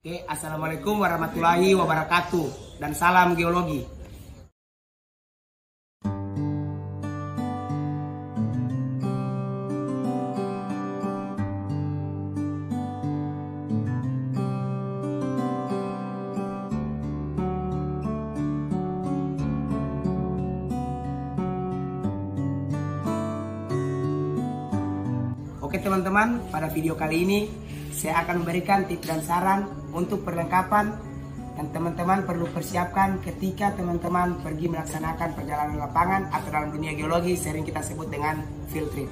Oke, assalamualaikum warahmatullahi wabarakatuh dan salam geologi. Oke teman-teman, pada video kali ini saya akan memberikan tips dan saran untuk perlengkapan yang teman-teman perlu persiapkan ketika teman-teman pergi melaksanakan perjalanan lapangan atau dalam dunia geologi sering kita sebut dengan field trip.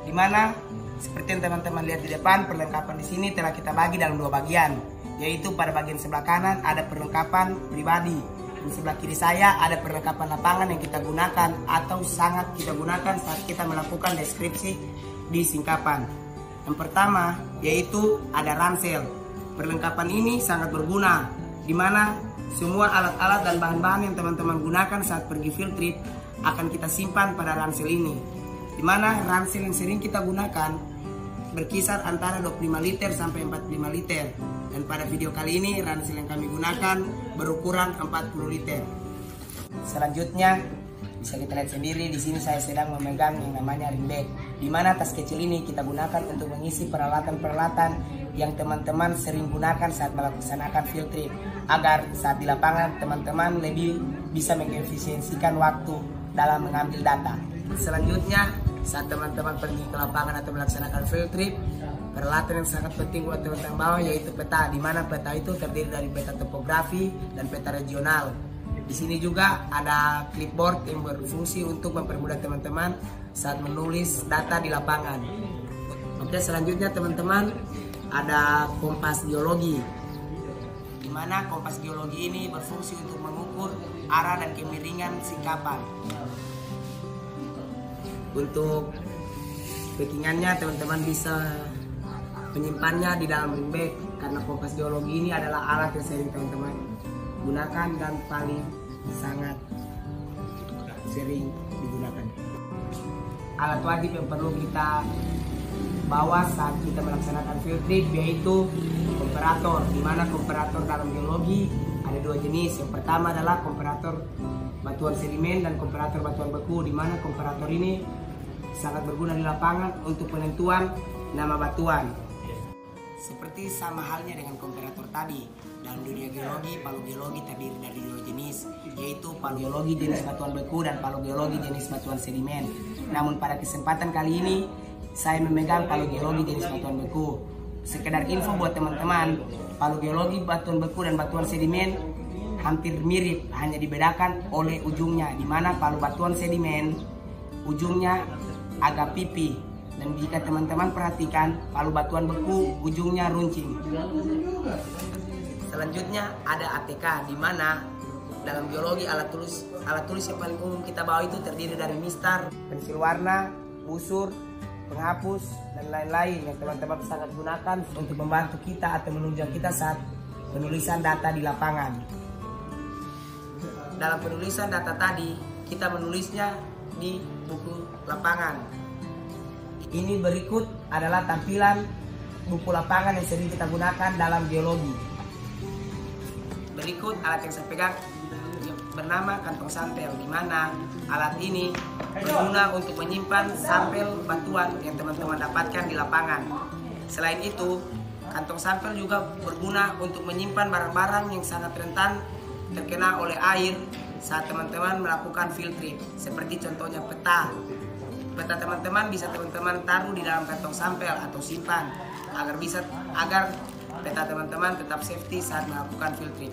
Dimana seperti yang teman-teman lihat di depan, perlengkapan di sini telah kita bagi dalam dua bagian, yaitu pada bagian sebelah kanan ada perlengkapan pribadi, di sebelah kiri saya ada perlengkapan lapangan yang kita gunakan atau sangat kita gunakan saat kita melakukan deskripsi di singkapan. Yang pertama yaitu ada ransel. Perlengkapan ini sangat berguna, di mana semua alat-alat dan bahan-bahan yang teman-teman gunakan saat pergi field trip akan kita simpan pada ransel ini. Di mana ransel yang sering kita gunakan berkisar antara 25 liter sampai 45 liter. Dan pada video kali ini ransel yang kami gunakan berukuran 40 liter. Selanjutnya bisa kita lihat sendiri di sini saya sedang memegang yang namanya ring bag, di mana tas kecil ini kita gunakan untuk mengisi peralatan-peralatan yang teman-teman sering gunakan saat melaksanakan field trip, agar saat di lapangan teman-teman lebih bisa mengefisiensikan waktu dalam mengambil data. Selanjutnya saat teman-teman pergi ke lapangan atau melaksanakan field trip, peralatan yang sangat penting buat teman-teman bawa yaitu peta, di mana peta itu terdiri dari peta topografi dan peta regional. Di sini juga ada clipboard yang berfungsi untuk mempermudah teman-teman saat menulis data di lapangan. Oke, selanjutnya teman-teman ada kompas geologi, di mana kompas geologi ini berfungsi untuk mengukur arah dan kemiringan singkapan. Untuk packingannya teman-teman bisa menyimpannya di dalam ring bag, karena kompas geologi ini adalah alat yang sering teman-teman gunakan dan paling sangat sering digunakan. Alat wajib yang perlu kita bawa saat kita melaksanakan field trip yaitu komparator, di mana komparator dalam geologi ada dua jenis. Yang pertama adalah komparator batuan sedimen dan komparator batuan beku, di mana komparator ini sangat berguna di lapangan untuk penentuan nama batuan. Seperti sama halnya dengan komparator tadi, dalam dunia geologi, palu geologi terdiri dari dua jenis, yaitu palu geologi jenis batuan beku dan palu geologi jenis batuan sedimen. Namun pada kesempatan kali ini, saya memegang palu geologi jenis batuan beku. Sekedar info buat teman-teman, palu geologi batuan beku dan batuan sedimen hampir mirip, hanya dibedakan oleh ujungnya, di mana palu batuan sedimen ujungnya agak pipi. Dan jika teman-teman perhatikan, palu batuan beku ujungnya runcing. Selanjutnya ada ATK, di mana dalam geologi alat tulis yang paling umum kita bawa itu terdiri dari mistar, pensil warna, busur, penghapus, dan lain-lain yang teman-teman sangat gunakan untuk membantu kita atau menunjang kita saat penulisan data di lapangan. Dalam penulisan data tadi, kita menulisnya di buku lapangan. Ini berikut adalah tampilan buku lapangan yang sering kita gunakan dalam geologi. Berikut alat yang saya pegang bernama kantong sampel, di mana alat ini berguna untuk menyimpan sampel batuan yang teman-teman dapatkan di lapangan. Selain itu, kantong sampel juga berguna untuk menyimpan barang-barang yang sangat rentan terkena oleh air saat teman-teman melakukan field trip, seperti contohnya peta. Peta teman-teman bisa teman-teman taruh di dalam kantong sampel atau simpan agar peta teman-teman tetap safety saat melakukan field trip.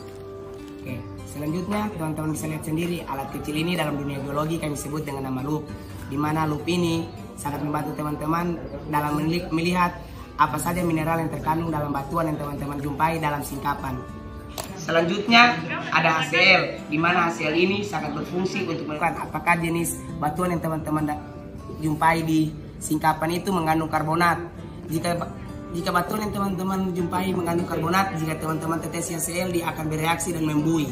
Oke, selanjutnya teman-teman bisa lihat sendiri alat kecil ini dalam dunia geologi kami sebut dengan nama loop, di mana loop ini sangat membantu teman-teman dalam melihat apa saja mineral yang terkandung dalam batuan yang teman-teman jumpai dalam singkapan. Selanjutnya ada HCl, di mana HCl ini sangat berfungsi untuk menentukan apakah jenis batuan yang teman-teman jumpai di singkapan itu mengandung karbonat. Jika batuan yang teman-teman jumpai mengandung karbonat, jika teman-teman tetes HCl, dia akan bereaksi dan membuih.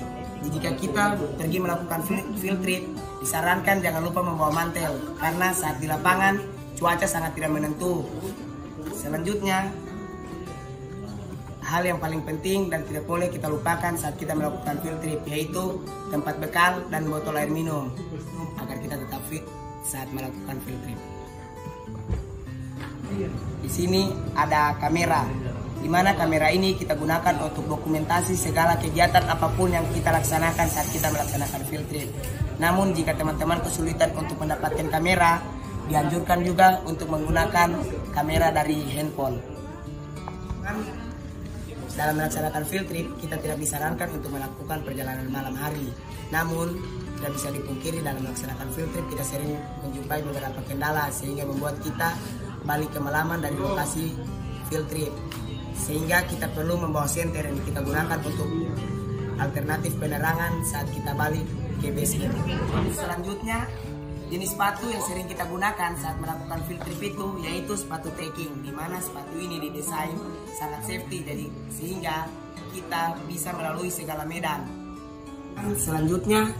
Jika kita pergi melakukan field trip, disarankan jangan lupa membawa mantel, karena saat di lapangan cuaca sangat tidak menentu. Selanjutnya hal yang paling penting dan tidak boleh kita lupakan saat kita melakukan field trip, yaitu tempat bekal dan botol air minum agar kita tetap fit saat melakukan field trip. Di sini ada kamera, di mana kamera ini kita gunakan untuk dokumentasi segala kegiatan apapun yang kita laksanakan saat kita melaksanakan field trip. Namun jika teman-teman kesulitan untuk mendapatkan kamera, dianjurkan juga untuk menggunakan kamera dari handphone. Dalam melaksanakan field trip, kita tidak disarankan untuk melakukan perjalanan malam hari. Namun, tidak bisa dipungkiri dalam melaksanakan field trip kita sering menjumpai beberapa kendala sehingga membuat kita balik kemalaman dari lokasi field trip. Sehingga kita perlu membawa senter yang kita gunakan untuk alternatif penerangan saat kita balik ke base camp. Selanjutnya, jenis sepatu yang sering kita gunakan saat melakukan field trip itu yaitu sepatu trekking, di mana sepatu ini didesain sangat safety sehingga kita bisa melalui segala medan. Selanjutnya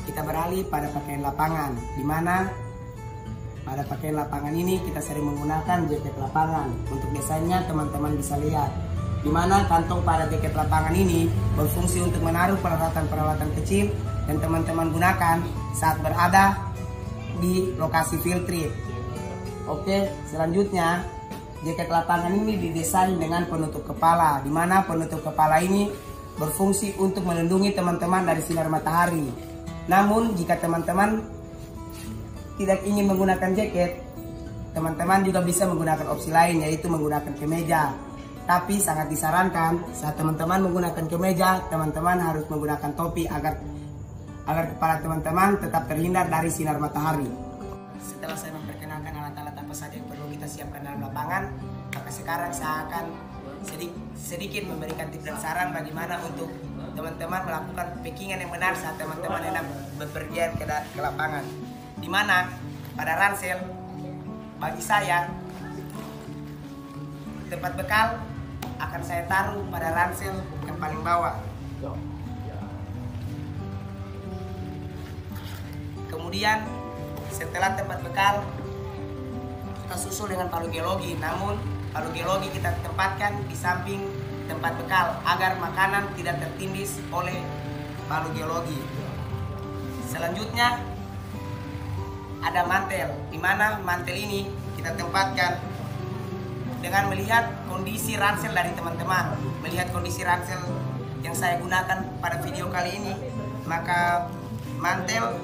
kita beralih pada pakaian lapangan, di mana pada pakaian lapangan ini kita sering menggunakan jaket lapangan. Untuk desainnya teman-teman bisa lihat, di mana kantong pada jaket lapangan ini berfungsi untuk menaruh peralatan-peralatan kecil yang teman-teman gunakan saat berada di lokasi field trip. Oke, selanjutnya jaket lapangan ini didesain dengan penutup kepala, di mana penutup kepala ini berfungsi untuk melindungi teman-teman dari sinar matahari. Namun jika teman-teman tidak ingin menggunakan jaket, teman-teman juga bisa menggunakan opsi lain, yaitu menggunakan kemeja. Tapi sangat disarankan saat teman-teman menggunakan kemeja, teman-teman harus menggunakan topi agar kepala teman-teman tetap terhindar dari sinar matahari. Setelah saya memperkenalkan alat-alat apa saja yang perlu kita siapkan dalam lapangan, maka sekarang saya akan sedikit memberikan tips dan saran bagaimana untuk teman-teman melakukan packingan yang benar saat teman-teman hendak bepergian ke lapangan. Di mana pada ransel, bagi saya, tempat bekal akan saya taruh pada ransel yang paling bawah. Kemudian setelah tempat bekal, kita susul dengan palu geologi. Namun palu geologi kita tempatkan di samping tempat bekal agar makanan tidak tertindis oleh palu geologi. Selanjutnya ada mantel, di mana mantel ini kita tempatkan dengan melihat kondisi ransel dari teman-teman. Melihat kondisi ransel yang saya gunakan pada video kali ini, maka mantel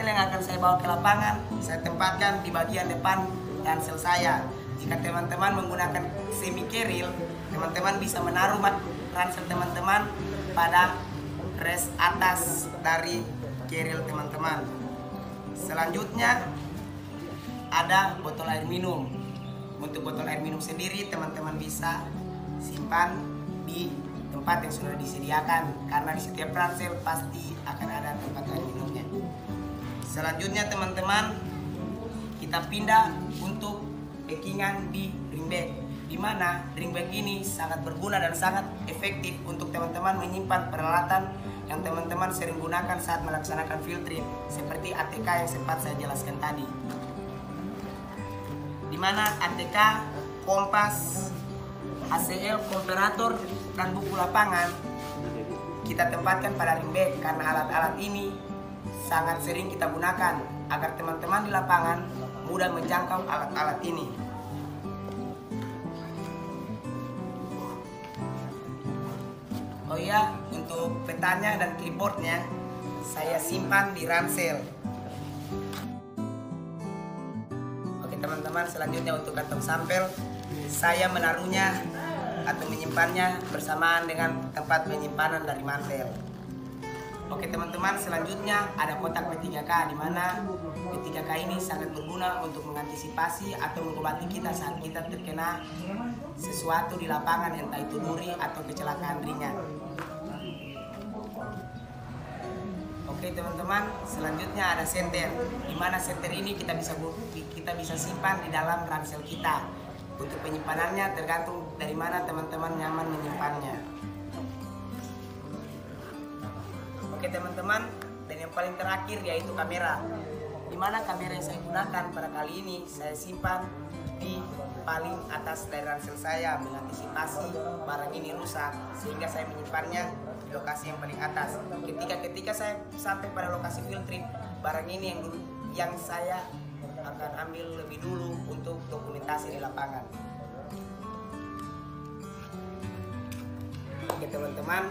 yang akan saya bawa ke lapangan saya tempatkan di bagian depan ransel saya. Jika teman-teman menggunakan semi keril, teman-teman bisa menaruh ransel teman-teman pada rest atas dari keril teman-teman. Selanjutnya ada botol air minum. Untuk botol air minum sendiri teman-teman bisa simpan di tempat yang sudah disediakan, karena di setiap ransel pasti akan ada tempat air minumnya. Selanjutnya teman-teman, kita pindah untuk packingan di ring bag, di mana ring bag ini sangat berguna dan sangat efektif untuk teman-teman menyimpan peralatan yang teman-teman sering gunakan saat melaksanakan field trip, seperti ATK yang sempat saya jelaskan tadi. Di mana ATK, kompas, ACL, komparator, dan buku lapangan kita tempatkan pada ring bag, karena alat-alat ini sangat sering kita gunakan agar teman-teman di lapangan mudah menjangkau alat-alat ini. Oh iya, untuk petanya dan clipboardnya saya simpan di ransel. Oke teman-teman, selanjutnya untuk kantong sampel, saya menaruhnya atau menyimpannya bersamaan dengan tempat penyimpanan dari mantel. Oke teman-teman, selanjutnya ada kotak P3K, di mana P3K ini sangat berguna untuk mengantisipasi atau mengobati kita saat kita terkena sesuatu di lapangan, entah itu duri atau kecelakaan ringan. Oke teman-teman, selanjutnya ada senter, di mana senter ini kita bisa simpan di dalam ransel kita. Untuk penyimpanannya tergantung dari mana teman-teman nyaman menyimpannya. Oke teman-teman, dan yang paling terakhir yaitu kamera, di mana kamera yang saya gunakan pada kali ini saya simpan di paling atas dari ransel saya mengantisipasi barang ini rusak, sehingga saya menyimpannya di lokasi yang paling atas. Ketika saya sampai pada lokasi field trip, barang ini yang saya akan ambil lebih dulu untuk dokumentasi di lapangan. Oke teman-teman,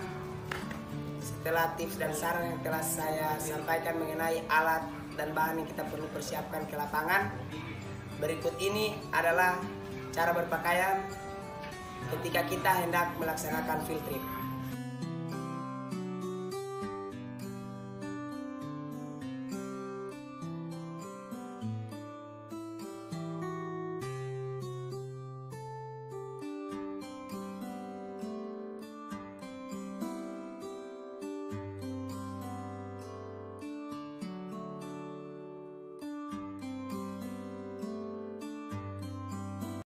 setelah tips dan saran yang telah saya sampaikan mengenai alat dan bahan yang kita perlu persiapkan ke lapangan, berikut ini adalah cara berpakaian ketika kita hendak melaksanakan field trip.